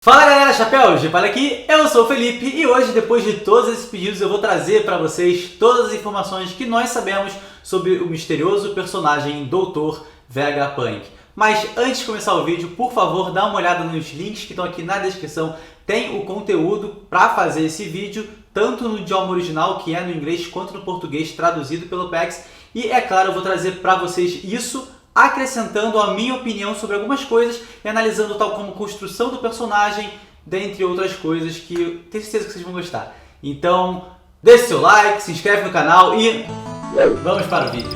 Fala galera, Chapéu, Gepalha aqui, eu sou o Felipe e hoje, depois de todos esses pedidos, eu vou trazer para vocês todas as informações que nós sabemos sobre o misterioso personagem Dr. Vegapunk. Mas antes de começar o vídeo, por favor, dá uma olhada nos links que estão aqui na descrição. Tem o conteúdo para fazer esse vídeo, tanto no idioma original, que é no inglês, quanto no português, traduzido pelo PEX. E é claro, eu vou trazer para vocês isso, acrescentando a minha opinião sobre algumas coisas e analisando tal como construção do personagem, dentre outras coisas que eu tenho certeza que vocês vão gostar. Então, deixe seu like, se inscreve no canal e vamos para o vídeo.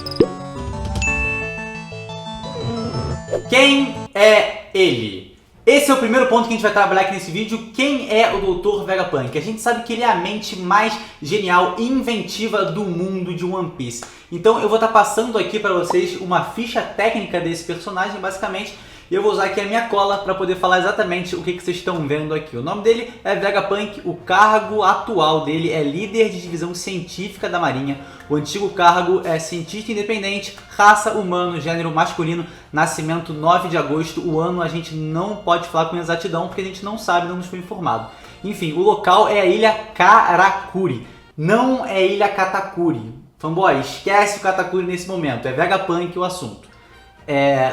Quem é ele? Esse é o primeiro ponto que a gente vai trabalhar aqui nesse vídeo. Quem é o Dr. Vegapunk? A gente sabe que ele é a mente mais genial e inventiva do mundo de One Piece. Então eu vou estar passando aqui para vocês uma ficha técnica desse personagem, basicamente. E eu vou usar aqui a minha cola para poder falar exatamente o que vocês estão vendo aqui. O nome dele é Vegapunk, o cargo atual dele é líder de divisão científica da Marinha. O antigo cargo é cientista independente, raça humano, gênero masculino, nascimento 9 de agosto. O ano a gente não pode falar com exatidão porque a gente não sabe, não nos foi informado. Enfim, o local é a ilha Karakuri, não é a ilha Katakuri. Fanboy, esquece o Katakuri nesse momento, é Vegapunk o assunto.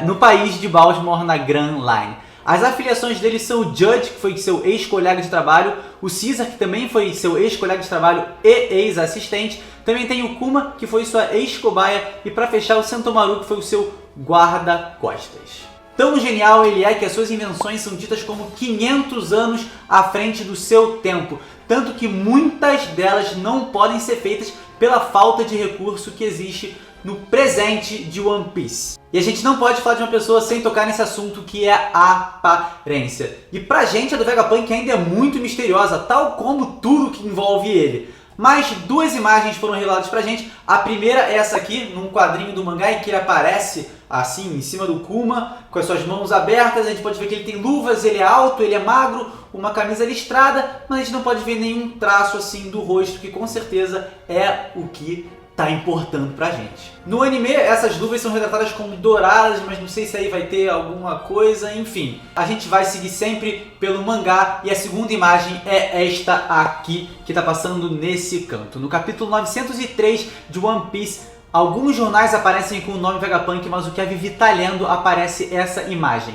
No país de Baltimore, na Grand Line. As afiliações dele são o Judge, que foi seu ex-colega de trabalho, o Caesar, que também foi seu ex-colega de trabalho e ex-assistente, também tem o Kuma, que foi sua ex-cobaia, e para fechar o Sentomaru, que foi o seu guarda-costas. Tão genial ele é que as suas invenções são ditas como 500 anos à frente do seu tempo, tanto que muitas delas não podem ser feitas pela falta de recurso que existe no presente de One Piece. E a gente não pode falar de uma pessoa sem tocar nesse assunto que é a aparência. E pra gente a do Vegapunk ainda é muito misteriosa, tal como tudo que envolve ele. Mas duas imagens foram reveladas pra gente. A primeira é essa aqui, num quadrinho do mangá, em que ele aparece assim, em cima do Kuma, com as suas mãos abertas. A gente pode ver que ele tem luvas, ele é alto, ele é magro, uma camisa listrada, mas a gente não pode ver nenhum traço assim do rosto, que com certeza é o que tá importando pra gente. No anime, essas luvas são retratadas como douradas, mas não sei se aí vai ter alguma coisa, enfim. A gente vai seguir sempre pelo mangá e a segunda imagem é esta aqui, que tá passando nesse canto. No capítulo 903 de One Piece, alguns jornais aparecem com o nome Vegapunk, mas o que a Vivi tá lendo aparece essa imagem.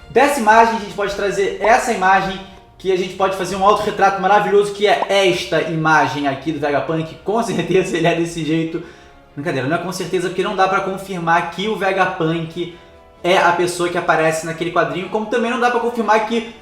Dessa imagem, a gente pode trazer essa imagem, que a gente pode fazer um autorretrato maravilhoso, que é esta imagem aqui do Vegapunk. Com certeza ele é desse jeito. Brincadeira, não é com certeza, porque não dá pra confirmar que o Vegapunk é a pessoa que aparece naquele quadrinho, como também não dá pra confirmar que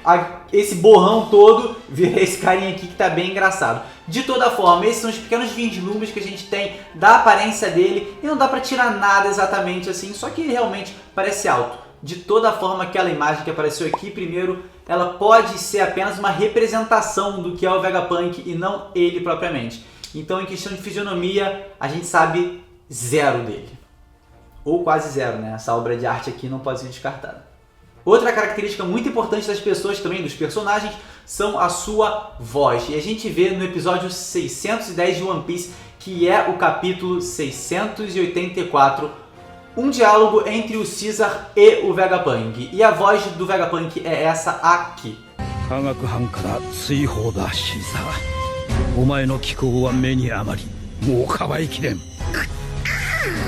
esse borrão todo vira esse carinha aqui que tá bem engraçado. De toda forma, esses são os pequenos vislumbres que a gente tem da aparência dele, e não dá pra tirar nada exatamente assim, só que ele realmente parece alto. De toda forma, aquela imagem que apareceu aqui primeiro, ela pode ser apenas uma representação do que é o Vegapunk e não ele propriamente. Então, em questão de fisionomia, a gente sabe zero dele. Ou quase zero, né? Essa obra de arte aqui não pode ser descartada. Outra característica muito importante das pessoas também, dos personagens, são a sua voz. E a gente vê no episódio 610 de One Piece, que é o capítulo 684, um diálogo entre o Caesar e o Vegapunk. E a voz do Vegapunk é essa aqui.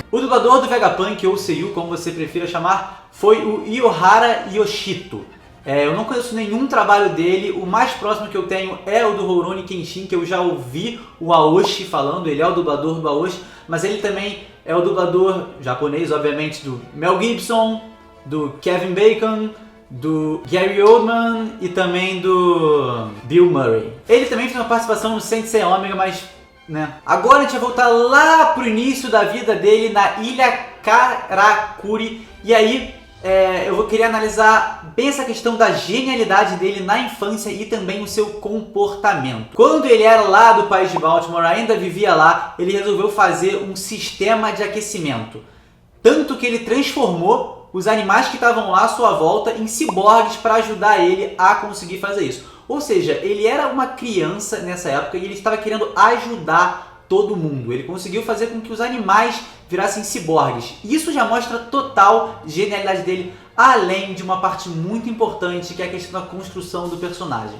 O dublador do Vegapunk, ou Seiyu, como você prefira chamar, foi o Iohara Yoshito. Eu não conheço nenhum trabalho dele, o mais próximo que eu tenho é o do Rurouni Kenshin, que eu já ouvi o Aoshi falando, ele é o dublador do Aoshi, mas ele também é o dublador japonês, obviamente, do Mel Gibson, do Kevin Bacon, do Gary Oldman e também do Bill Murray. Ele também fez uma participação no Saint Seiya Omega, mas, né? Agora a gente vai voltar lá pro início da vida dele na ilha Karakuri, e aí eu vou querer analisar bem essa questão da genialidade dele na infância e também o seu comportamento. Quando ele era lá do país de Baltimore, ainda vivia lá, ele resolveu fazer um sistema de aquecimento. Tanto que ele transformou os animais que estavam lá à sua volta em ciborgues para ajudar ele a conseguir fazer isso. Ou seja, ele era uma criança nessa época e ele estava querendo ajudar todo mundo. Ele conseguiu fazer com que os animais virassem ciborgues. Isso já mostra total genialidade dele além de uma parte muito importante, que é a questão da construção do personagem.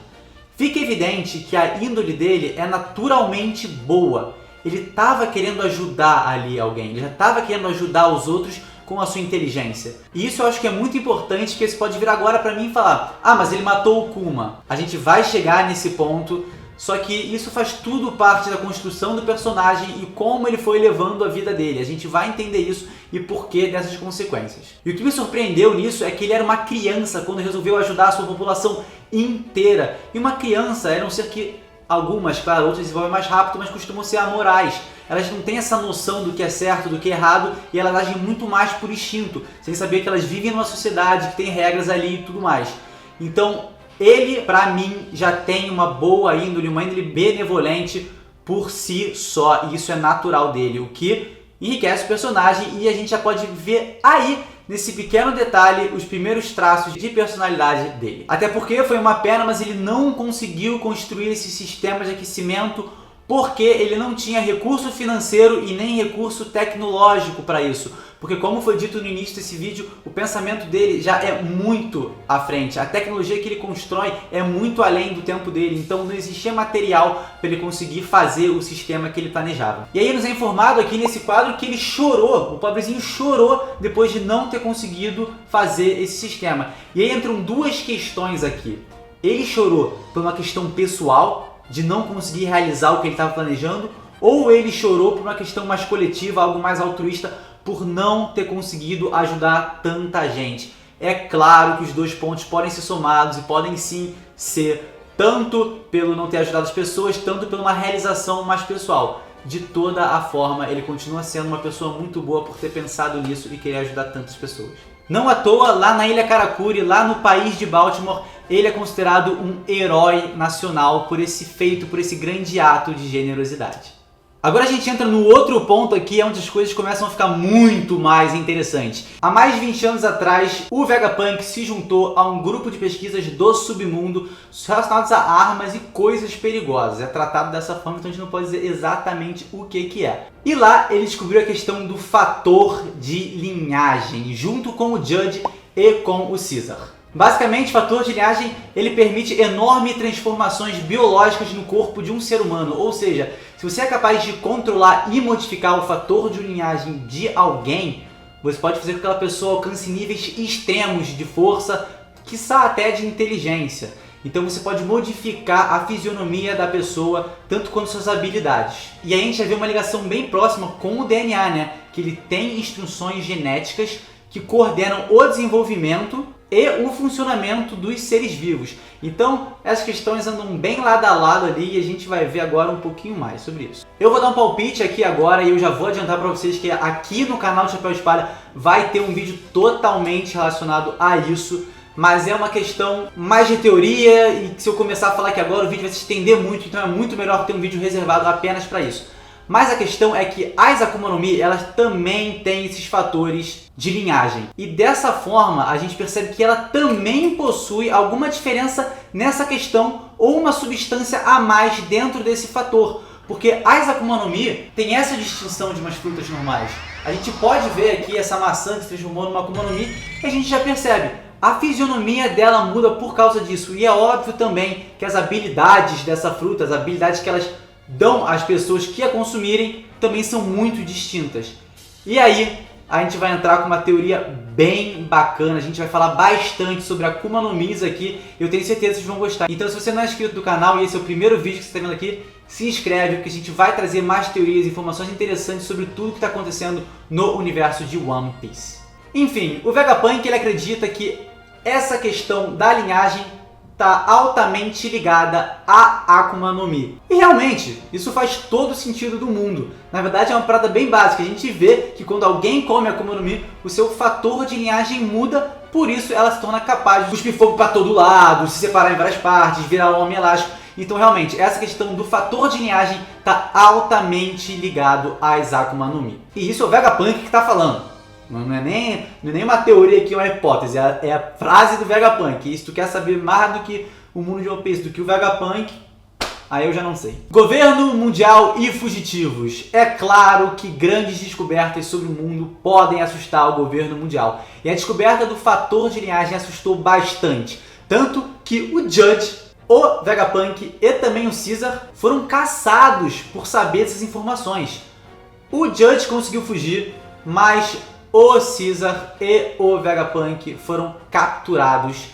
Fica evidente que a índole dele é naturalmente boa. Ele estava querendo ajudar ali alguém, ele já estava querendo ajudar os outros com a sua inteligência. E isso eu acho que é muito importante, que você pode vir agora pra mim e falar: ah, mas ele matou o Kuma. A gente vai chegar nesse ponto, só que isso faz tudo parte da construção do personagem e como ele foi levando a vida dele. A gente vai entender isso e porquê dessas consequências. E o que me surpreendeu nisso é que ele era uma criança quando resolveu ajudar a sua população inteira. E uma criança era um ser que algumas, claro, outras desenvolvem mais rápido, mas costumam ser amorais. Elas não têm essa noção do que é certo, do que é errado, e elas agem muito mais por instinto, sem saber que elas vivem numa sociedade, que tem regras ali e tudo mais. Então, ele, pra mim, já tem uma boa índole, uma índole benevolente por si só, e isso é natural dele, o que enriquece o personagem, e a gente já pode ver aí, nesse pequeno detalhe, os primeiros traços de personalidade dele. Até porque foi uma pena, mas ele não conseguiu construir esse sistema de aquecimento porque ele não tinha recurso financeiro e nem recurso tecnológico para isso. Porque, como foi dito no início desse vídeo, o pensamento dele já é muito à frente. A tecnologia que ele constrói é muito além do tempo dele. Então não existia material para ele conseguir fazer o sistema que ele planejava. E aí nos é informado aqui nesse quadro que ele chorou, o pobrezinho chorou depois de não ter conseguido fazer esse sistema. E aí entram duas questões aqui. Ele chorou por uma questão pessoal, de não conseguir realizar o que ele estava planejando, ou ele chorou por uma questão mais coletiva, algo mais altruísta, por não ter conseguido ajudar tanta gente. É claro que os dois pontos podem ser somados e podem sim ser tanto pelo não ter ajudado as pessoas, tanto por uma realização mais pessoal. De toda a forma, ele continua sendo uma pessoa muito boa por ter pensado nisso e querer ajudar tantas pessoas. Não à toa, lá na Ilha Karakuri, lá no país de Baltimore, ele é considerado um herói nacional por esse feito, por esse grande ato de generosidade. Agora a gente entra no outro ponto aqui, onde as coisas começam a ficar muito mais interessantes. Há mais de 20 anos atrás, o Vegapunk se juntou a um grupo de pesquisas do submundo relacionados a armas e coisas perigosas. É tratado dessa forma, então a gente não pode dizer exatamente o que é. E lá ele descobriu a questão do fator de linhagem, junto com o Judge e com o Caesar. Basicamente, o fator de linhagem ele permite enormes transformações biológicas no corpo de um ser humano. Ou seja, se você é capaz de controlar e modificar o fator de linhagem de alguém, você pode fazer com que aquela pessoa alcance níveis extremos de força, quiçá até de inteligência. Então você pode modificar a fisionomia da pessoa, tanto quanto suas habilidades. E aí a gente já vê uma ligação bem próxima com o DNA, né? Que ele tem instruções genéticas que coordenam o desenvolvimento e o funcionamento dos seres vivos. Então, essas questões andam bem lado a lado ali e a gente vai ver agora um pouquinho mais sobre isso. Eu vou dar um palpite aqui agora e eu já vou adiantar para vocês que aqui no canal Chapéu de Palha vai ter um vídeo totalmente relacionado a isso, mas é uma questão mais de teoria e se eu começar a falar aqui agora o vídeo vai se estender muito, então é muito melhor ter um vídeo reservado apenas para isso. Mas a questão é que as Akuma no Mi, elas também têm esses fatores de linhagem. E dessa forma, a gente percebe que ela também possui alguma diferença nessa questão ou uma substância a mais dentro desse fator. Porque as Akuma no Mi têm essa distinção de umas frutas normais. A gente pode ver aqui essa maçã que se transformou numa Akuma no Mi e a gente já percebe. A fisionomia dela muda por causa disso. E é óbvio também que as habilidades dessa fruta, as habilidades que elas dão às pessoas que a consumirem, também são muito distintas. E aí, a gente vai entrar com uma teoria bem bacana, a gente vai falar bastante sobre Akuma no Mis aqui, eu tenho certeza que vocês vão gostar. Então se você não é inscrito no canal e esse é o primeiro vídeo que você está vendo aqui, se inscreve, porque a gente vai trazer mais teorias e informações interessantes sobre tudo que está acontecendo no universo de One Piece. Enfim, o Vegapunk ele acredita que essa questão da linhagem está altamente ligada a Akuma no Mi. E realmente, isso faz todo o sentido do mundo. Na verdade é uma parada bem básica, a gente vê que quando alguém come Akuma no Mi, o seu fator de linhagem muda, por isso ela se torna capaz de cuspir fogo para todo lado, se separar em várias partes, virar um homem elástico. Então realmente, essa questão do fator de linhagem está altamente ligado às Akuma no Mi. E isso é o Vegapunk que está falando. Não é nem uma teoria aqui, é uma hipótese, é a frase do Vegapunk. E se tu quer saber mais do que o mundo de One Piece, do que o Vegapunk, Aí eu já não sei. Governo mundial e fugitivos. É claro que grandes descobertas sobre o mundo podem assustar o governo mundial. E a descoberta do fator de linhagem assustou bastante. Tanto que o Judge, o Vegapunk e também o Caesar foram caçados por saber dessas informações. O Judge conseguiu fugir, mas o Caesar e o Vegapunk foram capturados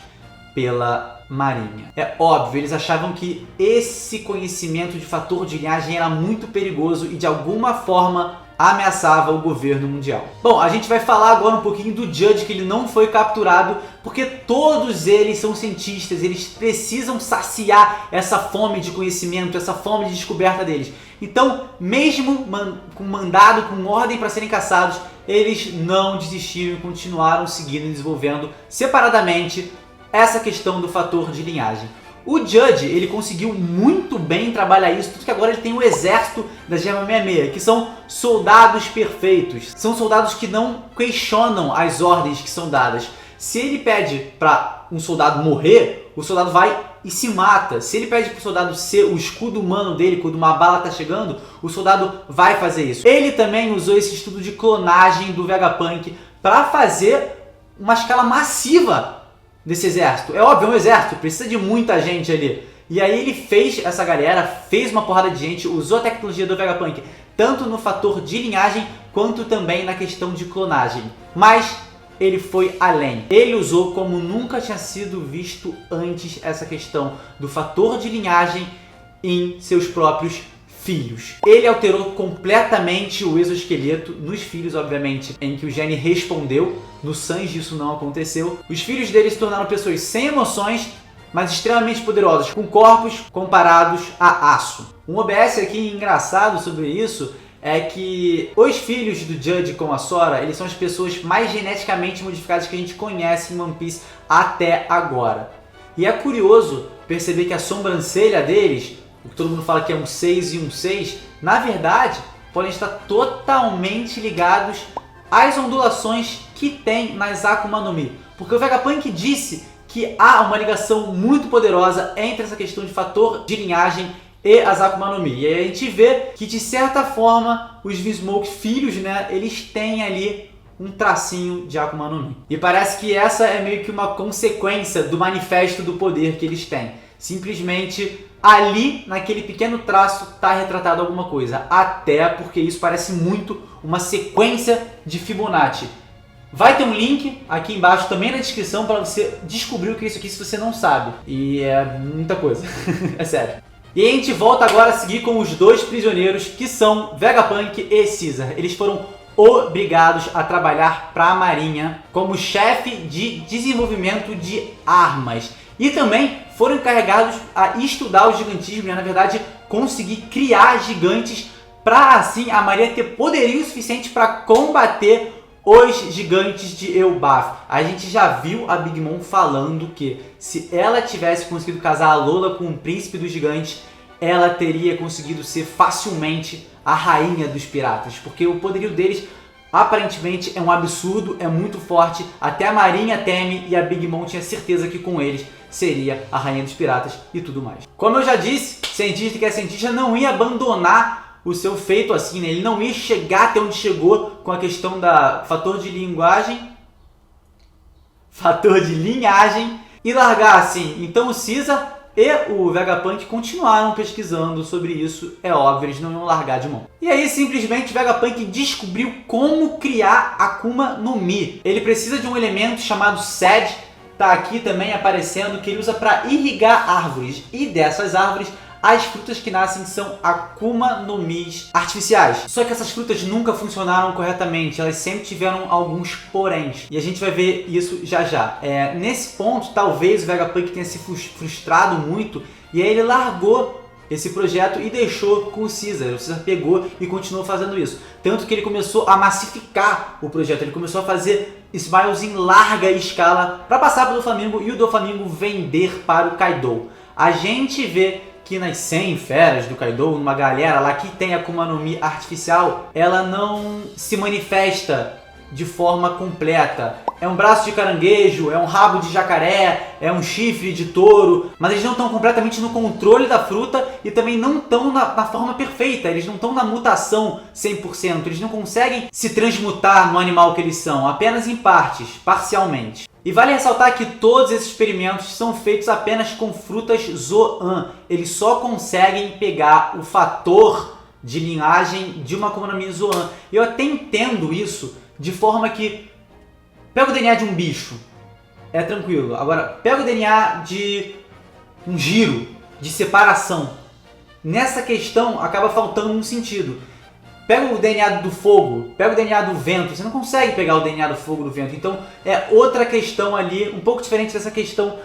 pela Marinha. É óbvio, eles achavam que esse conhecimento de fator de linhagem era muito perigoso e de alguma forma ameaçava o governo mundial. Bom, a gente vai falar agora um pouquinho do Judge, que ele não foi capturado, porque todos eles são cientistas, eles precisam saciar essa fome de conhecimento, essa fome de descoberta deles. Então, mesmo com mandado, com ordem para serem caçados, eles não desistiram e continuaram seguindo e desenvolvendo separadamente essa questão do fator de linhagem. O Judge, ele conseguiu muito bem trabalhar isso, tanto que agora ele tem o exército da Gema 66, que são soldados perfeitos. São soldados que não questionam as ordens que são dadas. Se ele pede para um soldado morrer, o soldado vai e se mata. Se ele pede para o soldado ser o escudo humano dele quando uma bala está chegando, o soldado vai fazer isso. Ele também usou esse estudo de clonagem do Vegapunk para fazer uma escala massiva desse exército. É óbvio, é um exército, precisa de muita gente ali. E aí ele fez essa galera, fez uma porrada de gente, usou a tecnologia do Vegapunk, tanto no fator de linhagem, quanto também na questão de clonagem. Mas ele foi além. Ele usou como nunca tinha sido visto antes essa questão do fator de linhagem em seus próprios filhos. Ele alterou completamente o exoesqueleto nos filhos, obviamente, em que o gene respondeu. No Sanji isso não aconteceu. Os filhos dele se tornaram pessoas sem emoções, mas extremamente poderosas, com corpos comparados a aço. Um OBS aqui engraçado sobre isso é que os filhos do Judge com a Sora, eles são as pessoas mais geneticamente modificadas que a gente conhece em One Piece até agora. E é curioso perceber que a sobrancelha deles, o que todo mundo fala que é um 6 e um 6, na verdade, podem estar totalmente ligados às ondulações que tem nas Akuma no Mi. Porque o Vegapunk disse que há uma ligação muito poderosa entre essa questão de fator de linhagem e as Akuma no Mi. E aí a gente vê que, de certa forma, os V-Smoke filhos, né, eles têm ali um tracinho de Akuma no Mi. E parece que essa é meio que uma consequência do manifesto do poder que eles têm. Simplesmente ali, naquele pequeno traço, está retratado alguma coisa. Até porque isso parece muito uma sequência de Fibonacci. Vai ter um link aqui embaixo também na descrição para você descobrir o que é isso aqui se você não sabe. E é muita coisa, é sério. E a gente volta agora a seguir com os dois prisioneiros, que são Vegapunk e Caesar. Eles foram obrigados a trabalhar para a Marinha como chefe de desenvolvimento de armas. E também foram encarregados a estudar o gigantismo, né? Na verdade, conseguir criar gigantes para assim a Marinha ter poderio suficiente para combater os gigantes de Elbaf. A gente já viu a Big Mom falando que se ela tivesse conseguido casar a Lola com o príncipe dos gigantes, ela teria conseguido ser facilmente a rainha dos piratas, porque o poderio deles aparentemente é um absurdo, é muito forte, até a Marinha teme e a Big Mom tinha certeza que com eles seria a rainha dos piratas e tudo mais. Como eu já disse, cientista que é cientista não ia abandonar o seu feito assim, né? Ele não ia chegar até onde chegou com a questão da fator de linhagem e largar assim. Então o Caesar e o Vegapunk continuaram pesquisando sobre isso, é óbvio, eles não iam largar de mão. E aí simplesmente o Vegapunk descobriu como criar Akuma no Mi. Ele precisa de um elemento chamado Sed, tá aqui também aparecendo, que ele usa para irrigar árvores, e dessas árvores as frutas que nascem são Akuma no Mis artificiais. Só que essas frutas nunca funcionaram corretamente, elas sempre tiveram alguns poréns. E a gente vai ver isso já já. Nesse ponto, talvez o Vegapunk tenha se frustrado muito, e aí ele largou esse projeto e deixou com o Caesar. O Caesar pegou e continuou fazendo isso. Tanto que ele começou a massificar o projeto, ele começou a fazer Smiles em larga escala para passar pelo Doflamingo e o Doflamingo vender para o Kaido. A gente vê que nas 100 feras do Kaido, numa galera lá que tem a Akuma no Mi artificial, ela não se manifesta de forma completa. É um braço de caranguejo, é um rabo de jacaré, é um chifre de touro, mas eles não estão completamente no controle da fruta e também não estão na forma perfeita, eles não estão na mutação 100%, eles não conseguem se transmutar no animal que eles são, apenas em partes, parcialmente. E vale ressaltar que todos esses experimentos são feitos apenas com frutas Zoan, eles só conseguem pegar o fator de linhagem de uma Akuma no Mi Zoan. Eu até entendo isso de forma que pega o DNA de um bicho, é tranquilo. Agora, pega o DNA de um giro, de separação. Nessa questão, acaba faltando um sentido. Pega o DNA do fogo, pega o DNA do vento. Você não consegue pegar o DNA do fogo do vento. Então, é outra questão ali, um pouco diferente dessa questão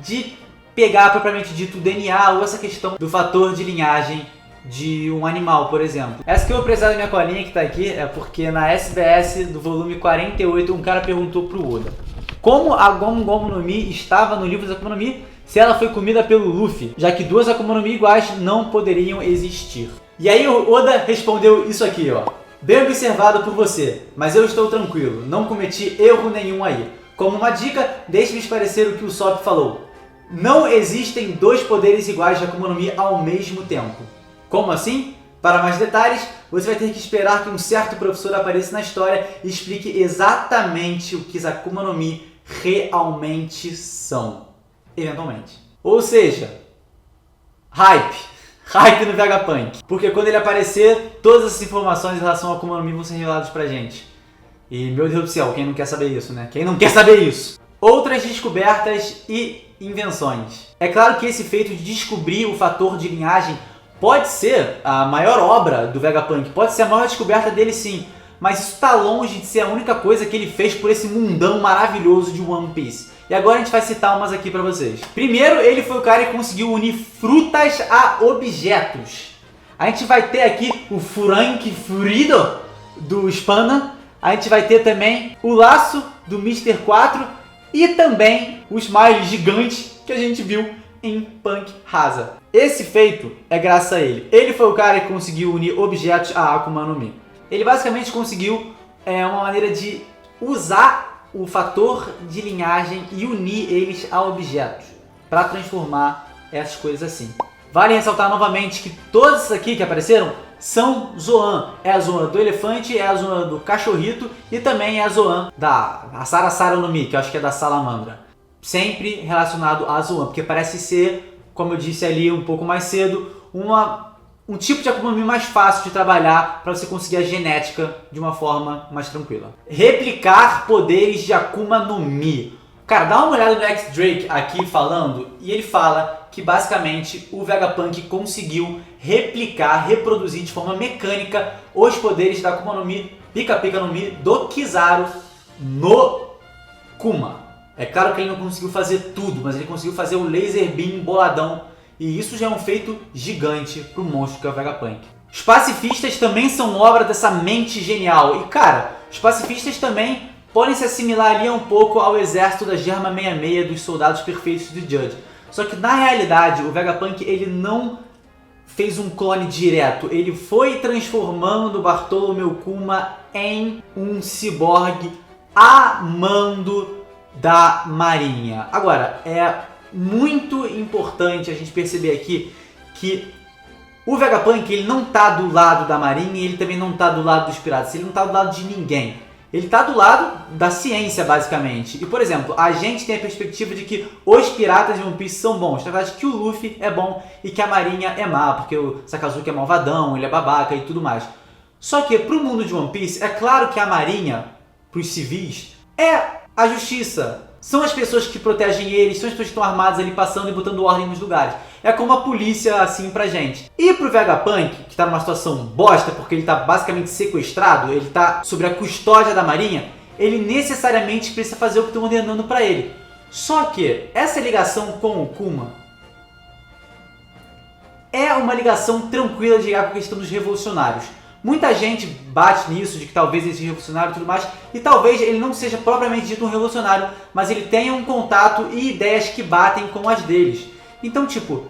de pegar, propriamente dito, o DNA ou essa questão do fator de linhagem de um animal, por exemplo. Essa que eu vou precisar da minha colinha que tá aqui é porque na SBS do volume 48 um cara perguntou pro Oda como a Gomu Gomu no Mi estava no livro da Akuma no Mi se ela foi comida pelo Luffy, já que duas Akuma no Mi iguais não poderiam existir. E aí o Oda respondeu isso aqui, ó. Bem observado por você, mas eu estou tranquilo, não cometi erro nenhum aí. Como uma dica, deixe-me esclarecer o que o Sop falou. Não existem dois poderes iguais de Akuma no Mi ao mesmo tempo. Como assim? Para mais detalhes, você vai ter que esperar que um certo professor apareça na história e explique exatamente o que os Akuma no Mi realmente são. Eventualmente. Ou seja, hype. Hype no Vegapunk. Porque quando ele aparecer, todas essas informações em relação ao Akuma no Mi vão ser reveladas pra gente. E meu Deus do céu, quem não quer saber isso, né? Quem não quer saber isso? Outras descobertas e invenções. É claro que esse feito de descobrir o fator de linhagem pode ser a maior obra do Vegapunk, pode ser a maior descoberta dele sim, mas isso está longe de ser a única coisa que ele fez por esse mundão maravilhoso de One Piece. E agora a gente vai citar umas aqui pra vocês. Primeiro, ele foi o cara que conseguiu unir frutas a objetos. A gente vai ter aqui o Furank Furido do Spanna, a gente vai ter também o laço do Mr. 4 e também o Smile gigante que a gente viu em Punk Hazard. Esse feito é graças a ele. Ele foi o cara que conseguiu unir objetos a Akuma no Mi. Ele basicamente conseguiu uma maneira de usar o fator de linhagem e unir eles a objetos para transformar essas coisas assim. Vale ressaltar novamente que todos esses aqui que apareceram são Zoan. É a Zoan do elefante, é a Zoan do cachorrito e também é a Zoan da Sarasara no Mi, que eu acho que é da salamandra. Sempre relacionado a Zoan, porque parece ser, como eu disse ali um pouco mais cedo, um tipo de Akuma no Mi mais fácil de trabalhar para você conseguir a genética de uma forma mais tranquila. Replicar poderes de Akuma no Mi. Cara, dá uma olhada no X-Drake aqui falando, e ele fala que basicamente o Vegapunk conseguiu replicar, reproduzir de forma mecânica os poderes da Akuma no Mi, Pika Pika no Mi, do Kizaru no Kuma. É claro que ele não conseguiu fazer tudo, mas ele conseguiu fazer o Laser Beam boladão, e isso já é um feito gigante pro monstro que é o Vegapunk. Os pacifistas também são obra dessa mente genial, e cara, os pacifistas também podem se assimilar ali um pouco ao exército da Germa 66 dos soldados perfeitos do Judge. Só que na realidade o Vegapunk ele não fez um clone direto, ele foi transformando o Bartolomeu Kuma em um ciborgue a mando da Marinha. Agora, é muito importante a gente perceber aqui que o Vegapunk ele não está do lado da Marinha e ele também não está do lado dos piratas, ele não está do lado de ninguém. Ele está do lado da ciência, basicamente. E, por exemplo, a gente tem a perspectiva de que os piratas de One Piece são bons. Na verdade, que o Luffy é bom e que a Marinha é má, porque o Sakazuki é malvadão, ele é babaca e tudo mais. Só que, para o mundo de One Piece, é claro que a Marinha, para os civis, é a justiça. São as pessoas que protegem eles, são as pessoas que estão armadas ali passando e botando ordem nos lugares. É como a polícia, assim, pra gente. E pro Vegapunk, que tá numa situação bosta, porque ele tá basicamente sequestrado, ele tá sob a custódia da Marinha, ele necessariamente precisa fazer o que estão ordenando pra ele. Só que essa ligação com o Kuma é uma ligação tranquila de ligar com a questão dos revolucionários. Muita gente bate nisso, de que talvez ele seja revolucionário e tudo mais, e talvez ele não seja propriamente dito um revolucionário, mas ele tenha um contato e ideias que batem com as deles. Então, tipo,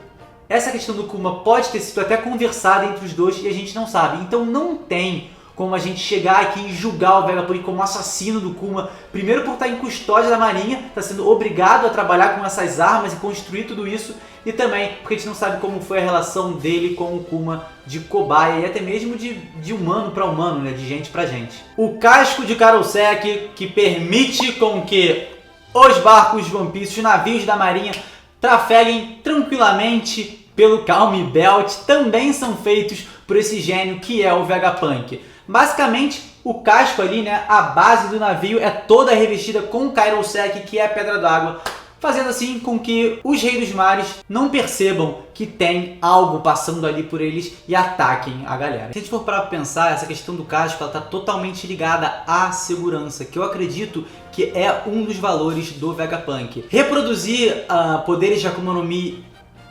essa questão do Kuma pode ter sido até conversada entre os dois e a gente não sabe. Então não tem como a gente chegar aqui e julgar o Vegapunk como assassino do Kuma, primeiro por estar em custódia da marinha, está sendo obrigado a trabalhar com essas armas e construir tudo isso, e também porque a gente não sabe como foi a relação dele com o Kuma de cobaia e até mesmo de humano para humano, né? De gente para gente. O casco de Karosek, que permite com que os barcos de One Piece, os navios da marinha, trafeguem tranquilamente pelo Calm Belt, também são feitos por esse gênio que é o Vegapunk. Basicamente, o casco ali, né, a base do navio é toda revestida com Kairosek, que é a pedra d'água, fazendo assim com que os reis dos mares não percebam que tem algo passando ali por eles e ataquem a galera. Se a gente for para pensar, essa questão do casco está totalmente ligada à segurança, que eu acredito que é um dos valores do Vegapunk. Reproduzir poderes de Akuma no Mi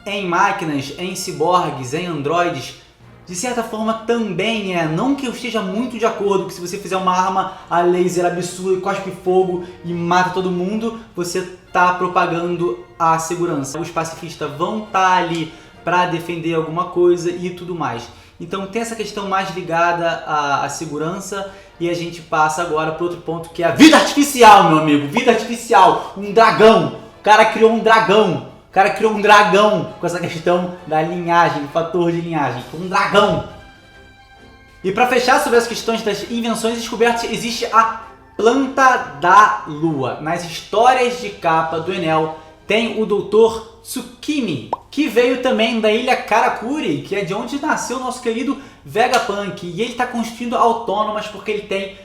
em máquinas, em ciborgues, em androides, de certa forma também não que eu esteja muito de acordo que se você fizer uma arma a laser absurda, cospe fogo e mata todo mundo, você está propagando a segurança. Os pacifistas vão estar ali para defender alguma coisa e tudo mais. Então tem essa questão mais ligada à segurança e a gente passa agora para outro ponto que é a vida artificial, meu amigo. Vida artificial, um dragão. O cara criou um dragão. O cara criou um dragão com essa questão da linhagem, do fator de linhagem. Um dragão. E para fechar sobre as questões das invenções e descobertas, existe a Planta da Lua. Nas histórias de capa do Enel tem o Dr. Tsukimi, que veio também da ilha Karakuri, que é de onde nasceu o nosso querido Vegapunk. E ele está construindo autônomas porque ele tem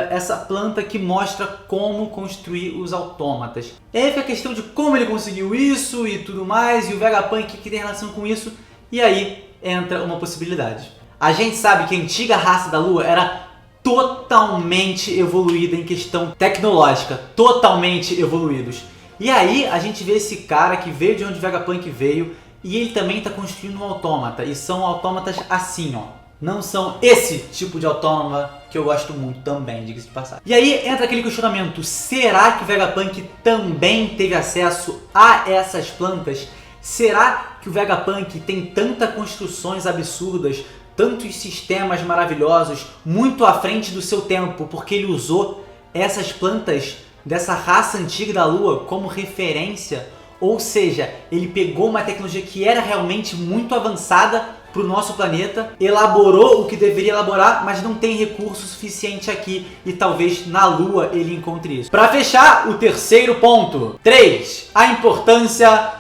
essa planta que mostra como construir os autômatas. E aí fica a questão de como ele conseguiu isso e tudo mais, e o Vegapunk que tem relação com isso, e aí entra uma possibilidade. A gente sabe que a antiga raça da Lua era totalmente evoluída em questão tecnológica, totalmente evoluídos. E aí a gente vê esse cara que veio de onde o Vegapunk veio, e ele também está construindo um autômata, e são autômatas assim, ó. Não são esse tipo de autômata que eu gosto muito também, diga-se de passagem. E aí entra aquele questionamento, será que o Vegapunk também teve acesso a essas plantas? Será que o Vegapunk tem tantas construções absurdas, tantos sistemas maravilhosos, muito à frente do seu tempo, porque ele usou essas plantas dessa raça antiga da Lua como referência? Ou seja, ele pegou uma tecnologia que era realmente muito avançada para o nosso planeta, elaborou o que deveria elaborar, mas não tem recurso suficiente aqui e talvez na Lua ele encontre isso. Para fechar, o terceiro ponto. 3. A importância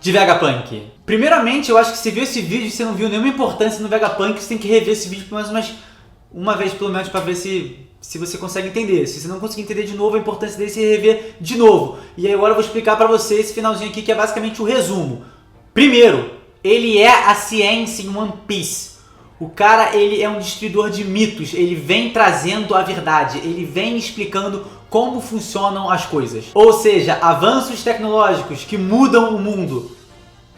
de Vegapunk. Primeiramente, eu acho que se viu esse vídeo e você não viu nenhuma importância no Vegapunk, você tem que rever esse vídeo pelo menos uma vez pelo menos para ver se você consegue entender. Se você não conseguir entender de novo a importância dele, você rever de novo. E aí agora eu vou explicar para você esse finalzinho aqui que é basicamente o resumo. Primeiro, ele é a ciência em One Piece. O cara, ele é um destruidor de mitos, ele vem trazendo a verdade, ele vem explicando como funcionam as coisas. Ou seja, avanços tecnológicos que mudam o mundo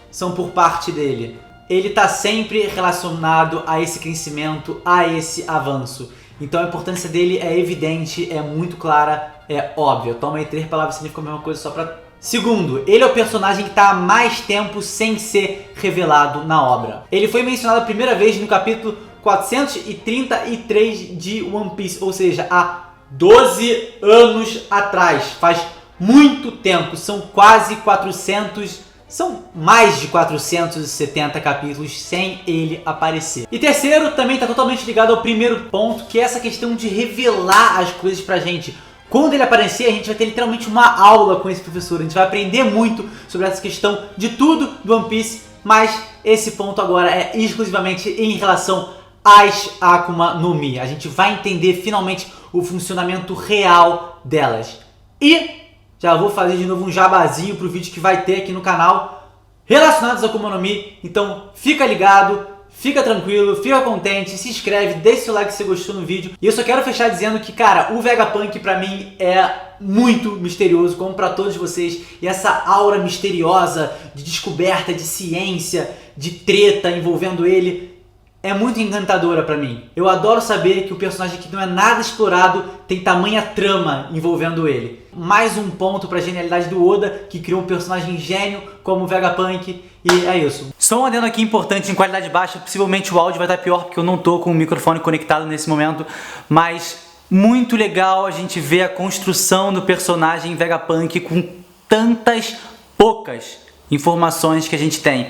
são por parte dele. Ele está sempre relacionado a esse crescimento, a esse avanço. Então a importância dele é evidente, é muito clara, é óbvia. Toma aí 3 palavras significam a mesma coisa só pra... Segundo, ele é o personagem que está há mais tempo sem ser revelado na obra. Ele foi mencionado a primeira vez no capítulo 433 de One Piece, ou seja, há 12 anos atrás. Faz muito tempo, são quase 400, são mais de 470 capítulos sem ele aparecer. E terceiro, também está totalmente ligado ao primeiro ponto, que é essa questão de revelar as coisas pra gente. Quando ele aparecer, a gente vai ter literalmente uma aula com esse professor. A gente vai aprender muito sobre essa questão de tudo do One Piece, mas esse ponto agora é exclusivamente em relação às Akuma no Mi. A gente vai entender finalmente o funcionamento real delas. E já vou fazer de novo um jabazinho pro vídeo que vai ter aqui no canal relacionados à Akuma no Mi. Então fica ligado. Fica tranquilo, fica contente, se inscreve, deixa o seu like se você gostou no vídeo. E eu só quero fechar dizendo que, cara, o Vegapunk pra mim é muito misterioso, como pra todos vocês. E essa aura misteriosa de descoberta, de ciência, de treta envolvendo ele, é muito encantadora pra mim. Eu adoro saber que o personagem que não é nada explorado tem tamanha trama envolvendo ele. Mais um ponto pra genialidade do Oda, que criou um personagem gênio como o Vegapunk, e é isso. Só um adendo aqui importante em qualidade baixa, possivelmente o áudio vai estar pior porque eu não tô com o microfone conectado nesse momento, mas muito legal a gente ver a construção do personagem Vegapunk com tantas poucas informações que a gente tem.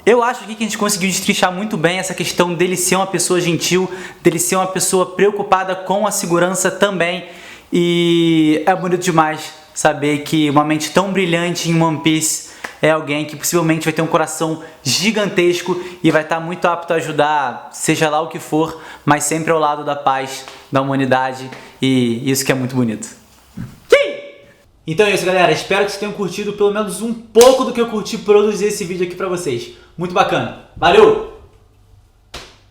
Eu acho aqui que a gente conseguiu destrinchar muito bem essa questão dele ser uma pessoa gentil, dele ser uma pessoa preocupada com a segurança também. E é bonito demais saber que uma mente tão brilhante em One Piece é alguém que possivelmente vai ter um coração gigantesco e vai estar muito apto a ajudar, seja lá o que for, mas sempre ao lado da paz, da humanidade, e isso que é muito bonito. Então é isso, galera. Espero que vocês tenham curtido pelo menos um pouco do que eu curti produzir esse vídeo aqui pra vocês. Muito bacana. Valeu!